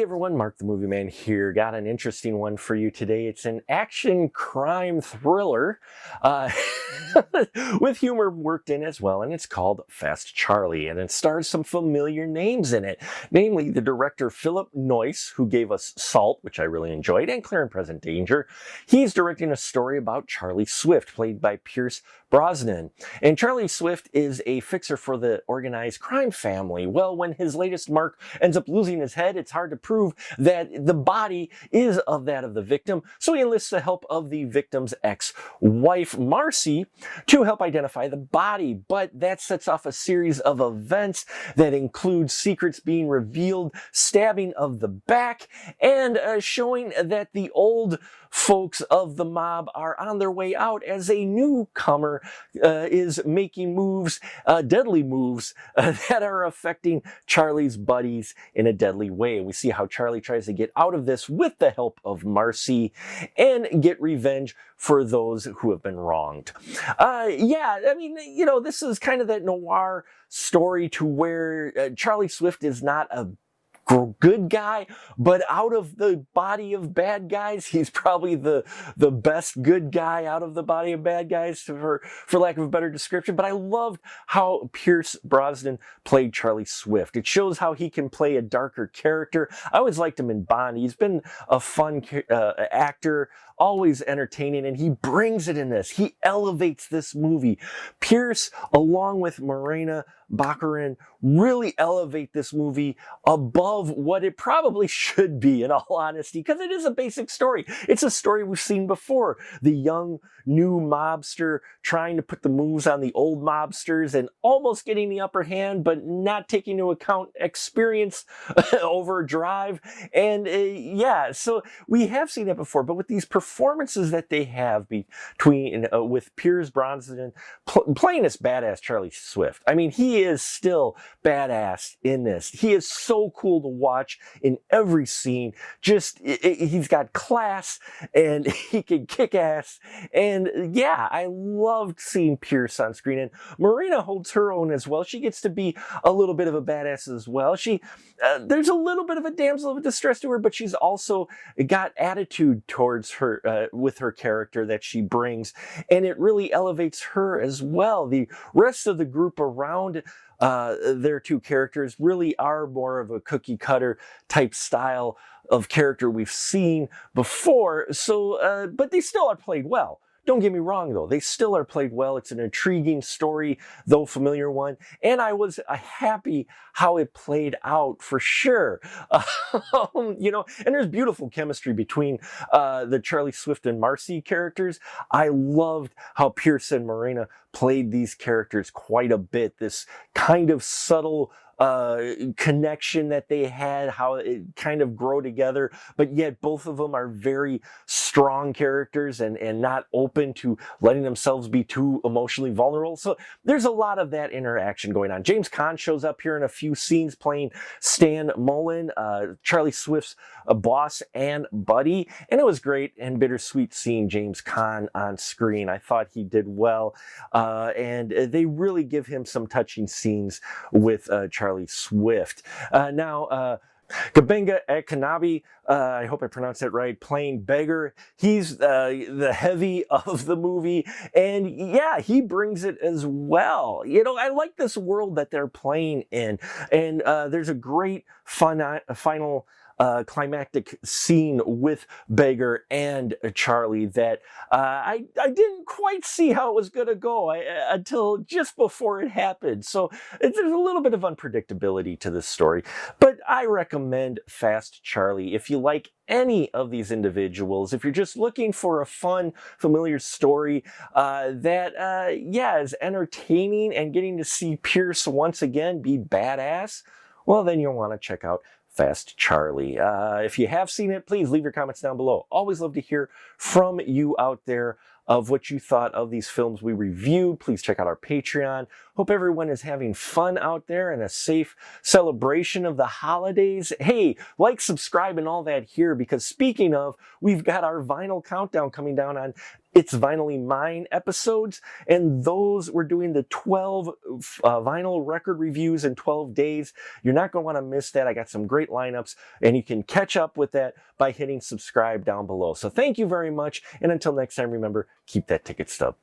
everyone, Mark the Movie Man here. Got an interesting one for you today. It's an action crime thriller with humor worked in as well, and it's called Fast Charlie, and it stars some familiar names in it, namely the director Philip Noyce, who gave us Salt, which I really enjoyed, and Clear and Present Danger. He's directing a story about Charlie Swift, played by Pierce Brosnan. And Charlie Swift is a fixer for the organized crime family. Well, when his latest mark ends up losing his head, it's hard to prove that the body is of that of the victim, so he enlists the help of the victim's ex-wife, Marcy, to help identify the body. But that sets off a series of events that include secrets being revealed, stabbing of the back, and showing that the old folks of the mob are on their way out as a newcomer is making moves, deadly moves, that are affecting Charlie's buddies in a deadly way. And we see how Charlie tries to get out of this with the help of Marcy and get revenge for those who have been wronged. Yeah, I mean, you know, this is kind of that noir story to where Charlie Swift is not a good guy, but out of the body of bad guys, he's probably the best good guy out of the body of bad guys, for lack of a better description. But I loved how Pierce Brosnan played Charlie Swift. It shows how he can play a darker character. I always liked him in Bond. He's been a fun actor, always entertaining, and he brings it in this. He elevates this movie. Pierce, along with Morena Baccarin, really elevate this movie above what it probably should be, in all honesty, because it is a basic story. It's a story we've seen before. The young, new mobster trying to put the moves on the old mobsters and almost getting the upper hand, but not taking into account experience over drive. And yeah, so we have seen that before, but with these performances that they have between, with Pierce Brosnan playing this badass Charlie Swift. I mean, he is still badass in this. He is so cool to watch in every scene. Just, he's got class and he can kick ass. And yeah, I loved seeing Pierce on screen. And Morena holds her own as well. She gets to be a little bit of a badass as well. There's a little bit of a damsel of distress to her, but she's also got attitude towards her, with her character that she brings. And it really elevates her as well. The rest of the group around their two characters really are more of a cookie cutter type style of character we've seen before. So, but they still are played well. Don't get me wrong, though. They still are played well. It's an intriguing story, though familiar one. And I was happy how it played out, for sure. You know, and there's beautiful chemistry between the Charlie Swift and Marcy characters. I loved how Pierce and Morena played these characters quite a bit. This kind of subtle connection that they had, how it kind of grow together, but yet both of them are very strong characters and not open to letting themselves be too emotionally vulnerable. So there's a lot of that interaction going on. James Caan shows up here in a few scenes playing Stan Mullen, Charlie Swift's boss and buddy, and it was great and bittersweet seeing James Caan on screen. I thought he did well, and they really give him some touching scenes with Charlie Swift. Now, Kabenga Ekanabi, I hope I pronounced that right, playing Beggar. He's the heavy of the movie, and yeah, he brings it as well. You know, I like this world that they're playing in, and there's a great final climactic scene with Beggar and Charlie that I didn't quite see how it was going to go until just before it happened. So there's a little bit of unpredictability to this story, but I recommend Fast Charlie if you like any of these individuals. If you're just looking for a fun, familiar story that, yeah, is entertaining and getting to see Pierce once again be badass, well, then you'll want to check out Fast Charlie. If you have seen it, please leave your comments down below. Always love to hear from you out there of what you thought of these films we reviewed. Please check out our Patreon. Hope everyone is having fun out there and a safe celebration of the holidays. Hey, like, subscribe, and all that here, because speaking of, we've got our vinyl countdown coming down on It's Vinylly Mine episodes, and those we're doing the 12 vinyl record reviews in 12 days. You're not going to want to miss that. I got some great lineups, and you can catch up with that by hitting subscribe down below. So thank you very much, and until next time, remember, keep that ticket stub.